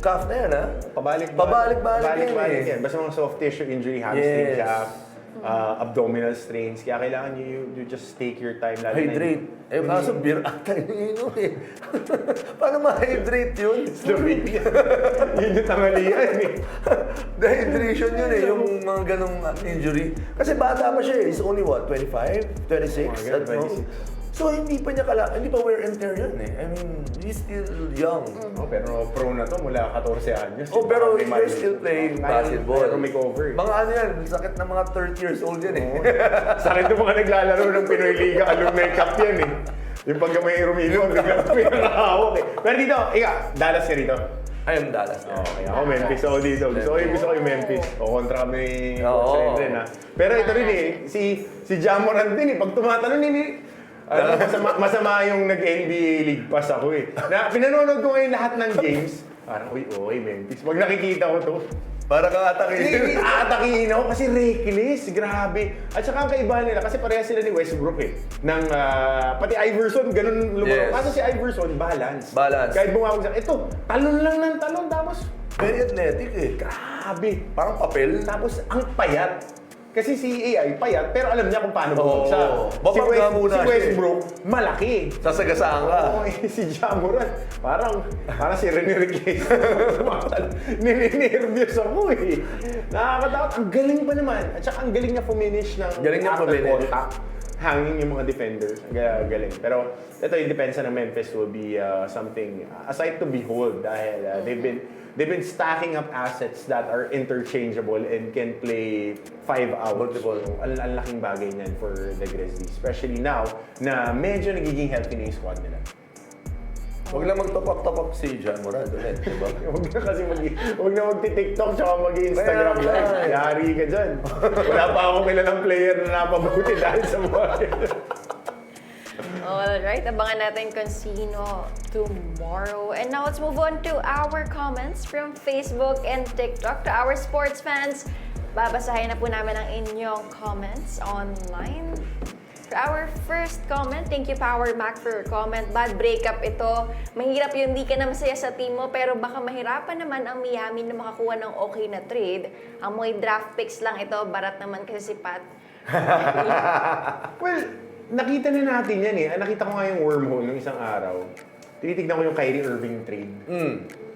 calf na yan, ha? Pabalik-balik yan. Basta mga soft tissue injury, hamstring, calf, abdominal strains. Kaya kailangan you just take your time. Hydrate. Kaso beer ata iniinom eh. Paano ma-hydrate yun? Slovenia. Yun yung tangalian eh. Dehydration yun eh, yung mga ganong injury. Kasi bata pa siya eh. He's only what, 25? 26? 26. So hindi pa wear and tear yun eh. I mean, he's still young. Pero pro na to mula 14 anyos. Pero they're still playing basketball. Pero may cover. Mga yan, sakit ng mga 30 years old yan eh. Sakit ng mga naglalaro ng Pinoy Liga, alumni cup yan eh. Yung pagka may Romino, biglang pinakahawak eh. Pero dito, Dallas ka dito. I am Dallas. Okay, ako Memphis ako dito. Gusto ko yung Memphis. O kontra kami rin ha. Pero ito rin eh, si Ja Morant din eh. Pag tumatanong masama yung nag-NBA League Pass ako eh. Pinanonood ko ngayon lahat ng games. Parang, Memphis. Pag nakikita ko to, para kang atakihin. Aatakihin ako kasi reckless. Grabe. At saka ang kaibahan nila, kasi pareha sila ni Westbrook eh. Pati Iverson, ganun lumaro. Kaso si Iverson, balance. Kahit bumawag sa, ito, talon lang ng talon. Tapos, very athletic eh. Grabe. Parang papel. Tapos, ang payat. Kasi si AI payat, pero alam niya kung paano bumagsak. Si Westbrook, malaki. Sasagasaan ka. Si Ja Morant, parang si Rene Riquez. Nininervyos ako eh. Nakakatakot. Ang galing pa naman. At saka ang galing niya fuminish ng after contact. Hanging yung mga defenders. Galing. Pero ito yung depensa ng Memphis will be something, a sight to behold dahil they've been stacking up assets that are interchangeable and can play 5 out. Multiple. Ang laking bagay niyan for the Grizzlies. Especially now na medyo nagiging healthy na yung squad nila. Huwag na magtapak-tapak si Ja Morant ulit, diba? Huwag na magti-TikTok tsaka mag-Instagram live. Yari ka dyan. Wala pa akong kilalang player na napabuti dahil sa mga Alright, abangan natin kung sino tomorrow. And now let's move on to our comments from Facebook and TikTok. To our sports fans, babasahin na po namin ang inyong comments online. For our first comment, thank you Power Mac for your comment. Bad breakup ito. Mahirap yung di ka na masaya sa team mo, pero baka mahirapan naman ang Miami na makakuha ng okay na trade. Ang mga draft picks lang ito, barat naman kasi si Pat. Well, nakita na natin yan eh. Nakita ko nga yung wormhole nung isang araw. Tinitignan ko yung Kyrie Irving trade.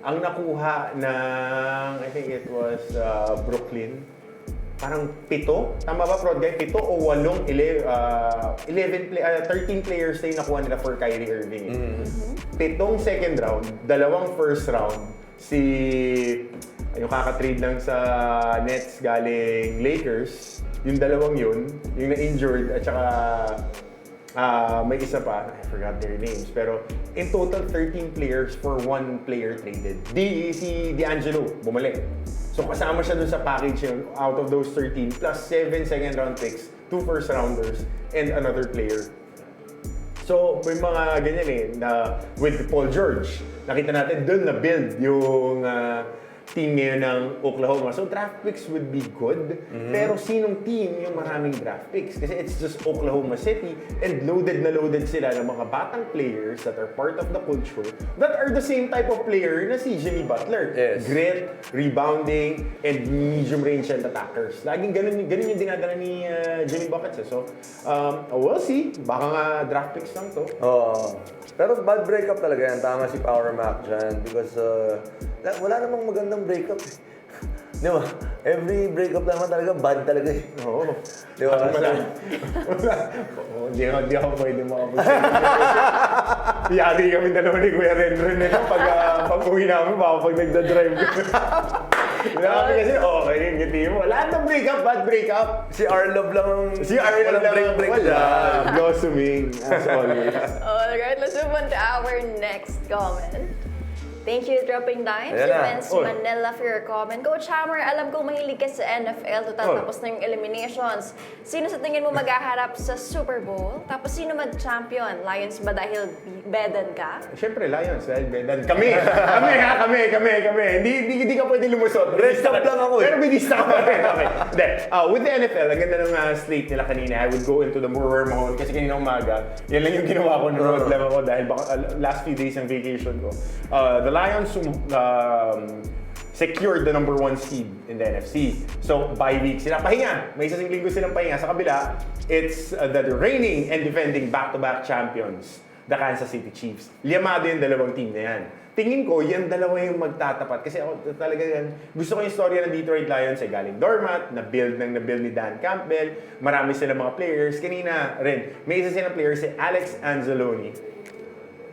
Ang nakuha ng, I think it was Brooklyn, parang 7, tama ba, Prod Guy? 7 o 8, 13 players na yung nakuha nila for Kyrie Irving. 7 second round, 2 first round, yung kaka-trade lang sa Nets galing Lakers, yung 2 yun, yung na-injured, at saka may isa pa, I forgot their names, pero in total 13 players for 1 player traded. Si D'Angelo, bumalik. So kasama siya dun sa package yun, out of those 13, plus 7 second round picks, 2 first rounders, and another player. So may mga ganyan eh, na with Paul George, nakita natin dun na build yung team ngayon ng Oklahoma. So draft picks would be good, pero sinong team yung maraming draft picks? Kasi it's just Oklahoma City and loaded na loaded sila ng mga batang players that are part of the culture that are the same type of player na si Jimmy Butler. Yes. Grit, rebounding, and medium range and attackers. Laging ganun yung dinadala ni Jimmy Buckets. So, we'll see. Baka nga draft picks lang to. Pero bad breakup talaga yan. Tama si Power Mac dyan. Because wala namang magandang breakup eh. Di ba? Every breakup naman talaga, bad talaga eh. Oo. Di ba? Hindi ako pwede makapagsalita. Yari kami dalawa ni Kuya Renren nila pag uwi namin, baka pag nagda-drive ko. Kami kasi, okay, yung ngiti mo. Lahat ng breakup, bad breakup. Si Arlov lang ang... Si Arlov lang break wala. Blossoming, as always. Alright, let's move on to our next comment. Thank you, Dropping Dimes. Ayan na. Defense Manila for your comment. Coach Hammer, alam kong mahilig ka sa NFL. Total, tapos na yung eliminations. Sino sa tingin mo maghaharap sa Super Bowl? Tapos sino mag-champion? Lions ba dahil bedan ka? Siyempre, Lions. Dahil bedan. Kami. Hindi ka pwede lumusot. Rest up lang ako eh. Pero bidista ka pa rin. Okay. Then, with the NFL, ang ganda ng slate nila kanina. I would go into the wormhole kasi kanina umaga. Yan lang yung ginawa ko ng road lang ako dahil last few days ng vacation ko. The Lions secured the number 1 seed in the NFC. So, bye week sila. Pahinga. May isang linggo silang pahinga. Sa kabila, it's the reigning and defending back-to-back champions, the Kansas City Chiefs. Liamado yung dalawang team na yan. Tingin ko, yan dalawa yung magtatapat. Kasi ako talaga yan, gusto ko yung storya ng Detroit Lions ay galing doormat, na-build ni Dan Campbell, marami silang mga players. Kanina rin, may isa silang players, si Alex Anzalone.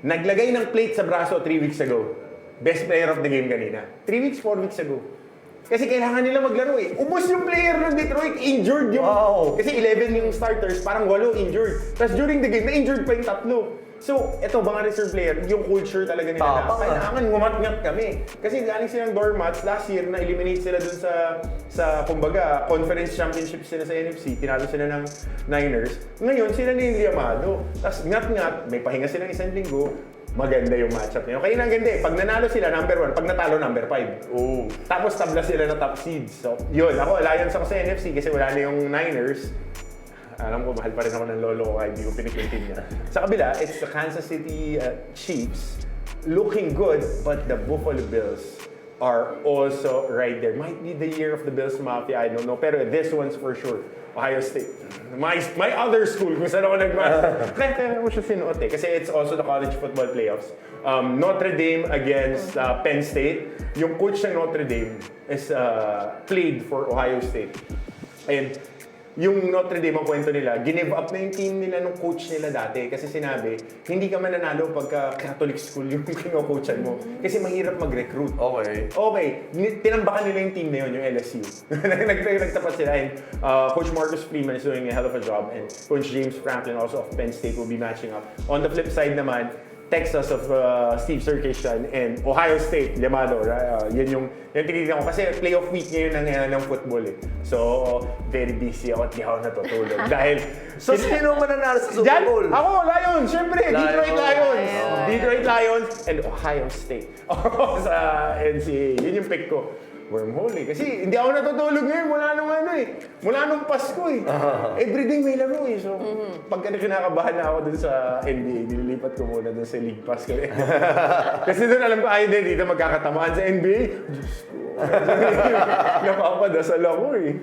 Naglagay ng plate sa braso 3 weeks ago. Best player of the game kanina. 3 weeks, 4 weeks ago. Kasi kailangan nila maglaro eh. Ubus yung player ng Detroit, injured yung... Wow. Kasi 11 yung starters, parang 8 injured. Tapos during the game, na-injured pa yung 3. So, eto, mga reserve player, yung culture talaga nila na kailangan ngumat-ngat kami. Kasi galing silang doormats, last year, na-eliminate sila dun sa kumbaga, conference championship sila sa NFC, tinalo sila ng Niners. Ngayon, sila na yung liyamado. Tapos ngat-ngat, may pahinga silang 1 linggo, maganda yung matchup nila. Kaya ang ganda eh, pag nanalo sila, number 1, pag natalo, number 5. Oh. Tapos tabla sila na top seeds. So, yun, ako, alliance ako sa NFC kasi wala na yung Niners. Alam ko, mahal pa rin ako ng lolo ko kaya hindi ko pinikwintin niya. Sa kabila, it's the Kansas City Chiefs looking good, but the Buffalo Bills are also right there. Might be the year of the Bills Mafia, I don't know. Pero this one's for sure. Ohio State. My other school, kung saan ako kaya mo siya sinuot eh. Kasi it's also the college football playoffs. Notre Dame against Penn State. Yung coach ng Notre Dame is played for Ohio State. And yung Notre Dame, ang kwento nila, give up na yung team nila nung coach nila dati. Kasi sinabi, hindi ka mananalo pagka Catholic school yung kino-coachan mo. Kasi mahirap mag-recruit. Okay. Tinambakan nila yung team na yun, yung LSU. Nagtapat sila. And Coach Marcus Freeman is doing a hell of a job. And Coach James Franklin also of Penn State will be matching up. On the flip side naman, Texas of Steve Sarkisian and Ohio State, Llamado. Yan tinitignan ko. Kasi playoff week ngayon ng football eh. So, very busy ako at di ako natutulog. Dahil, So, sino mananalo sa Super Diyan, Bowl? ako, Lions, syempre, Detroit Lions. Lions. Detroit Lions and Ohio State. Sa NCAA, yun yung pick ko. Wormhole eh. Kasi hindi ako natutulog ngayon mula nung Pasko eh. Everyday may laro eh. So, pagka kinakabahan na ako dun sa NBA, nililipat ko muna dun sa League Pass ko eh. Kasi dun alam ko, din dito magkakatamaan sa NBA. Diyos ko. Napapadasal ako eh.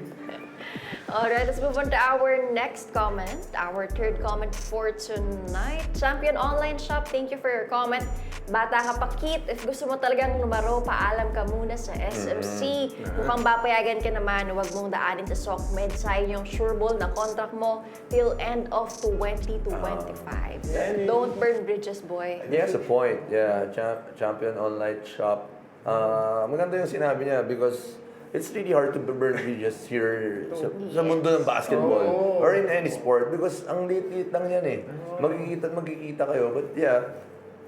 Alright, let's move on to our next comment. Our third comment for tonight. Champion Online Shop, thank you for your comment. Bata ka pa, Kit. If gusto mo talagang lumaro, paalam ka muna sa SMC. Mukhang papayagan ka naman, huwag mong daanin sa SOCMED. Sayang yung sure ball na contract mo till end of 2025. Don't burn bridges, boy. He has a point. Yeah, Champion Online Shop. Maganda yung sinabi niya because it's really hard to burn bridges here sa mundo ng basketball or in any sport because ang liit-liit lang yan eh. Magkikita kayo. But yeah,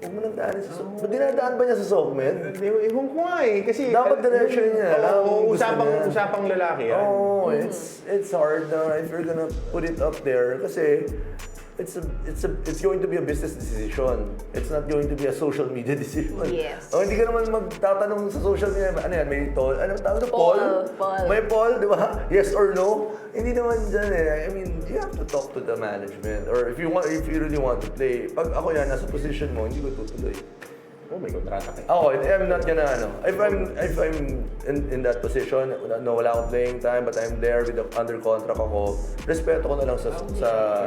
huwag mo nang daanin sa SOCMED. Ba't dinadaan ba niya sa SOCMED? Ewan ko nga eh. Kasi dapat direction niya. Usapang lalaki yan. Oh, it's hard na if you're gonna put it up there kasi it's going to be a business decision. It's not going to be a social media decision. Yes. Hindi ka naman magtatanong sa social media, ano yan, may toll? Ano tawag na Poll. May poll, di ba? Yes or no? Hindi naman dyan eh. I mean, you have to talk to the management or if you really want to play. Pag ako yan, nasa position mo, hindi ko tutuloy. Oh, may kontrata ka. I'm not gonna If I'm in that position, no, wala akong playing time, but I'm there with under contract ako, respeto ko na lang sa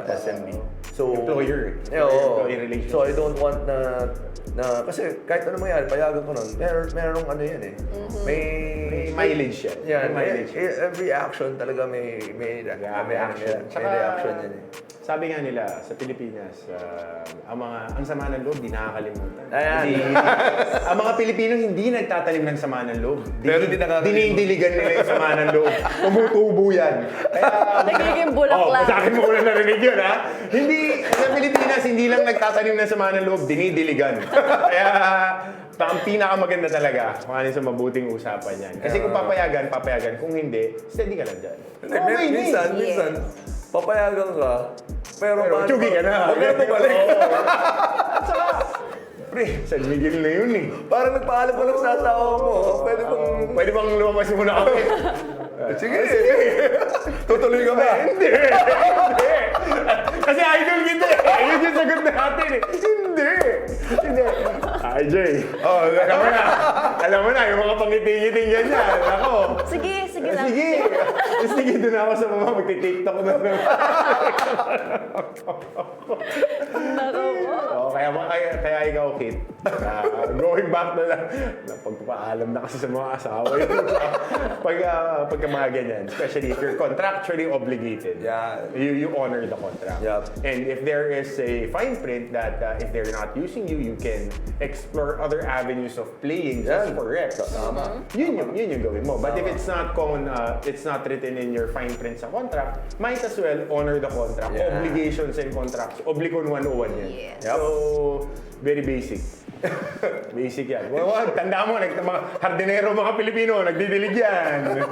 SMB. So, employer relationship. So I don't want na kasi kahit ano mangyari, payagan ko nun. Merong ano yan eh. May mileage yan. Yeah, may mileage. Every action talaga may reaction. May reaction yan eh. Sabi nga nila sa Pilipinas, ang sama ng loob di nakakalimutan. Ayan. Ang mga Pilipino hindi nagtatanim ng sama ng loob. Pero di nakakalimutan. Dinidiligan nila yung sama ng loob. Tumutubo yan. Nagiging bulaklak. Sa akin mo ko lang narinig yun, ha? Hindi, sa Pilipinas, hindi lang nagtatanim ng sama ng loob, dinidiligan. Kaya, ang pinakamaganda talaga, kung ano sa mabuting usapan yan. Kasi kung papayagan. Kung hindi, steady ka lang dyan. Minsan, papayagan ka, pero Chugi ka na. Huwag ka bumalik. At saka, pre, San Miguel na yun eh. Parang nagpaalam ko lang sa asawa mo. Pwede bang lumabas muna kami? Sige. Tutuloy ka ba? Hindi. Kasi idol kita eh. Yun yung sagot natin eh. Hindi. RJ. Alam mo na, yung mga pangiti-ngiting ganyan. Ako. Sige lang. Sige, doon ako sa mga magti-tiktok na. Kaya ikaw, Kit. Going back na lang. Pagpapaalam na kasi sa mga asawa. Pagka mga ganyan. Especially if you're contractually obligated. Yeah. You honor the contract. Yep. And if there is a fine print that if they're not using you, you can explore other avenues of playing just for reps. Yun yung gawin mo. But if it's not written in your fine print sa contract, might as well honor the contract. Yeah. Obligations and contracts. Oblicon 101 yan. Yes. Yep. So, very basic. Basic yan. Tanda mo, mga hardinero mga Pilipino, nagdidilig yan.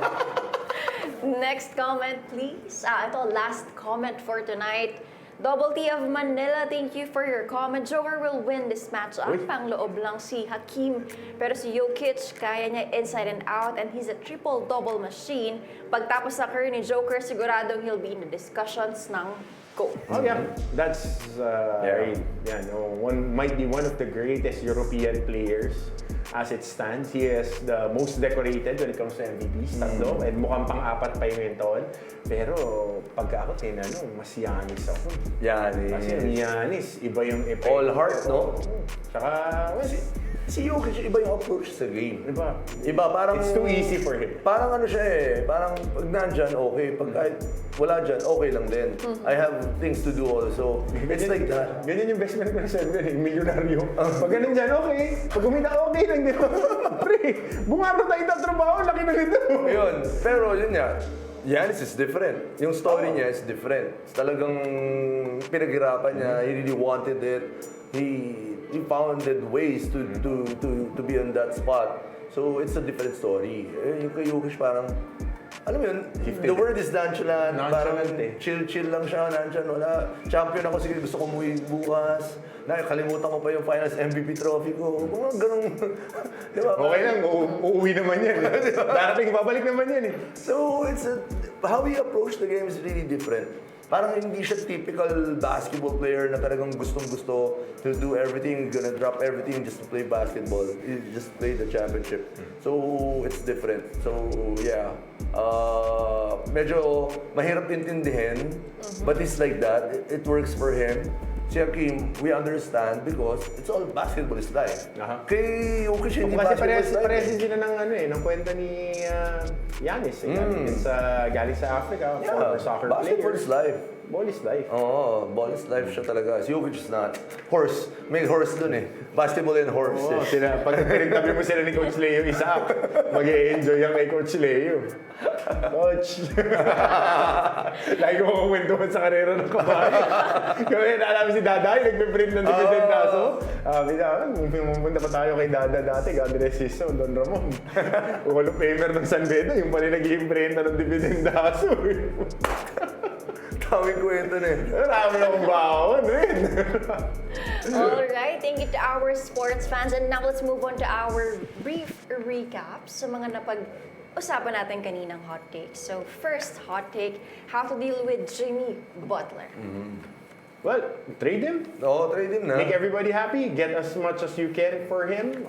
Next comment, please. Ito, last comment for tonight. Double T of Manila, thank you for your comment. Joker will win this matchup. Pang loob lang si Hakim. Pero si Jokic, kaya niya inside and out and he's a triple-double machine. Pagtapos sa career ni Joker, siguradong he'll be in the discussions ng GOAT. Oh yeah, that's might be one of the greatest European players as it stands. He is the most decorated when it comes to MVPs, tatlo, and mukhang pang-apat pa yung taon. Pero pagka ako tinanong, mas Giannis ako. Giannis. Kasi Giannis, iba yung effect. All heart, no? Tsaka, Si Jokic, iba yung approach sa game. Iba, parang... it's too easy for him. Parang ano siya eh, parang pag nandyan, okay. Pag kahit wala dyan, okay lang din. I have things to do also. It's like that. Ganyan yung best friend ko na Sandman eh, milyonaryo. Pag ganun dyan, okay. Pag kumita, okay lang din. Pre, bumaro tayo ng trabaho, laki na nito. Ayun, pero yun nga, Giannis is different. Yung story niya is different. Talagang pinaghirapan niya, he really wanted it. he founded ways to be on that spot. So it's a different story. Yung kay Jokic parang, alam mo yun, the word is nonchalant. Parang chill lang siya, nonchalant. Wala, champion ako, sige gusto ko umuwi bukas. Nakalimutan ko pa yung finals MVP trophy ko. Kung ganun, di ba? Okay lang, uuwi naman yan. Darating, babalik naman yan eh. So how we approach the game is really different. Parang hindi siya typical basketball player na talagang gustong-gusto to do everything, gonna drop everything just to play basketball. You just play the championship. So, it's different. So, yeah. Medyo mahirap intindihin, but it's like that. It works for him. Si Hakeem, we understand because it's all basketball is life. Kay Jokic, hindi basketball is life. Kasi sila ng kwenta ni Giannis. Galing sa Africa, former soccer player. Basketball is life. Ball is life. Oo, ball is life siya talaga. Si Jokic is not. Horse. May horse dun eh. Basketball and horse. Oo, pag pinagtabi mo sila ni Coach Leo Isaac, mag-e-enjoy yan kay Coach Leo. Coach! Lagi ko makakwentuhan sa karera ng kabahay. Kaya naalaman si Daday, nagpe-print ng dividend aso. Sabi na, pumunta pa tayo kay Dada dati, God rest his soul, Don Ramon. Hall of Famer ng San Bedo, yung pala nag-i-imprenta ng dividend aso. Tawing kwento na eh. Marami akong bawon rin. Alright, thank you to our sports fans. And now let's move on to our brief recap sa mga napag-usapan natin kaninang hot takes. So first hot take, how to deal with Jimmy Butler. Well, trade him. Oo, trade him na. Make everybody happy. Get as much as you can for him.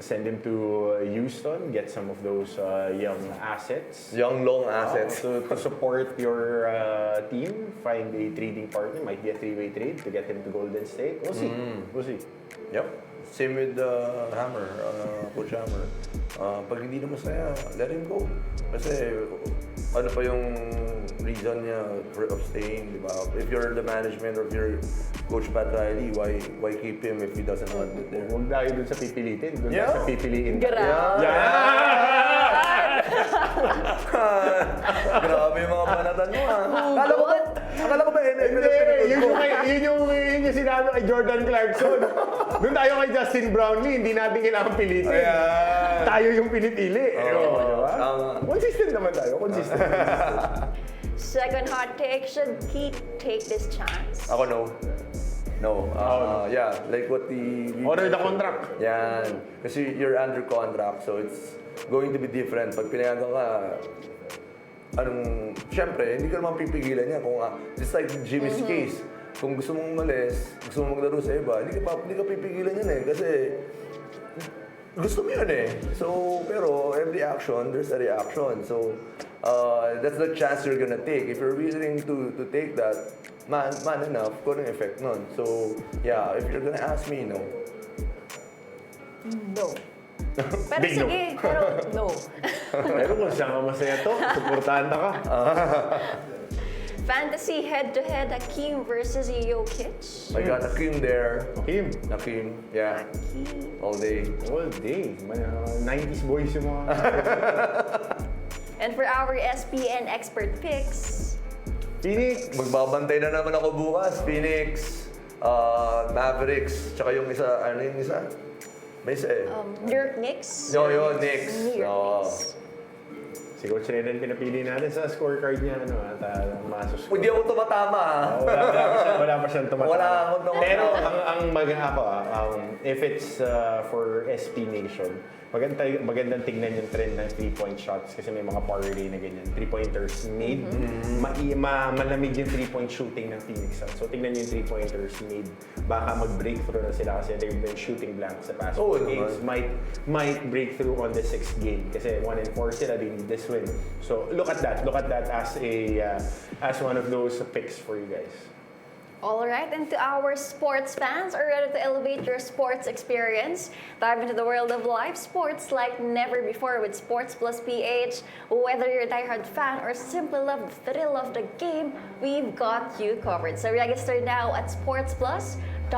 Send him to Houston. Get some of those young assets. Young, long assets. To support your team. Find a trading partner. Might be a three-way trade to get him to Golden State. We'll see. We'll see. Yep. Same with Hammer, Coach Hammer. Pag hindi na masaya, let him go. Kasi ano pa yung reason niya of staying, di ba? If you're the management or if you're Coach Pat Riley, why keep him if he doesn't want it there? Huwag tayo dun sa pipilitin. Dun Yeah. sa pipiliin. Grabe. Grabe yung mga panatan mo Akala ko ba NFL Yun yung sinabi kay Jordan Clarkson. Doon tayo kay Justin Brownlee, hindi natin kailangan pilitin. Tayo yung pinipili. Consistent naman tayo. Consistent. Second hot take, should he take this chance? Ako no. Yeah, like what Honor the contract. Yan. Kasi you're under contract, so it's going to be different. Pag pinayagan ka, syempre, hindi ka naman pipigilan niya. Just like Jimmy's case, kung gusto mong umalis, gusto mong maglaro sa iba, hindi ka pipigilan yan eh. Kasi gusto mo yun eh. So, pero every action, there's a reaction. So, that's the chance you're gonna take. If you're willing to take that, man enough, kung anong effect nun. So, yeah, if you're gonna ask me, no. No. Pero Big no. sige, pero no. Pero kung saan ka masaya to, supportahan ka. Fantasy head-to-head, Hakeem versus Jokic. I got Hakeem there. Hakeem. Yeah. Hakeem. All day. All day. 90s boys yung mga... And for our SPN expert picks, Phoenix. Magbabantay na naman ako bukas. Phoenix, Mavericks, tsaka yung isa, ano yung isa? May isa eh. New York Knicks. Yo, Knicks. New York Knicks. Si Coach Renan pinapili natin sa scorecard niya, at masus. Hindi ako tumatama Wala pa siyang tumatama. Wala akong tumatama. Pero if it's for SPNation, magandang tignan yung trend ng 3-point shots kasi may mga parlay na ganyan. 3-pointers made. Malamig yung 3-point shooting ng Phoenix Suns. So tignan yung 3-pointers made. Baka mag-breakthrough na sila kasi they've been shooting blanks sa past 4 games. Might break through on the 6th game kasi 1-4 sila, they need this win. So look at that as one of those picks for you guys. Alright, and to our sports fans, are ready to elevate your sports experience? Dive into the world of live sports like never before with Sports Plus PH. Whether you're a diehard fan or simply love the thrill of the game, we've got you covered. So register now at sportsplus.ph.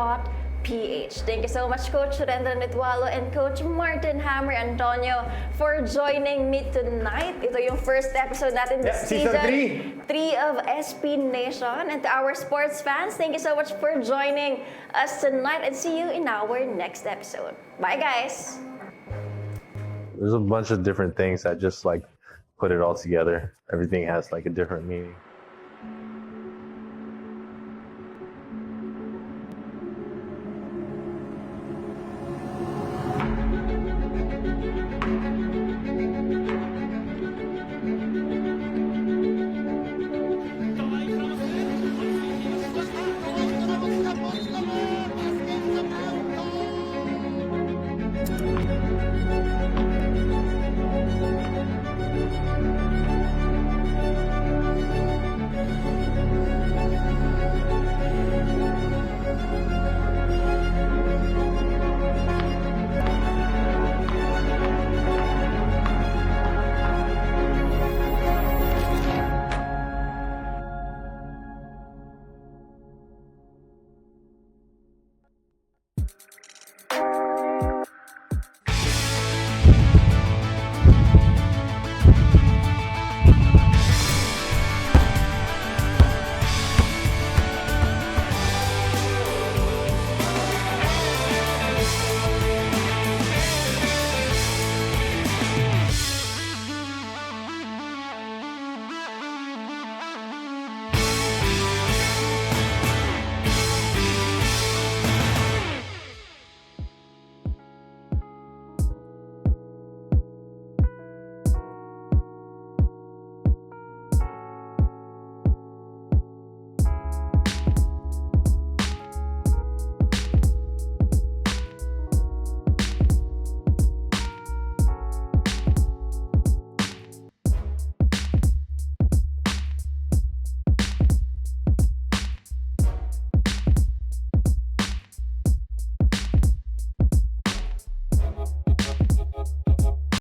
PH. Thank you so much, Coach Rendran Nitwalo and Coach Martin Hammer Antonio for joining me tonight. Ito yung first episode natin this season season 3 of SPNation. And to our sports fans, thank you so much for joining us tonight and see you in our next episode. Bye, guys! There's a bunch of different things that just like put it all together. Everything has like a different meaning.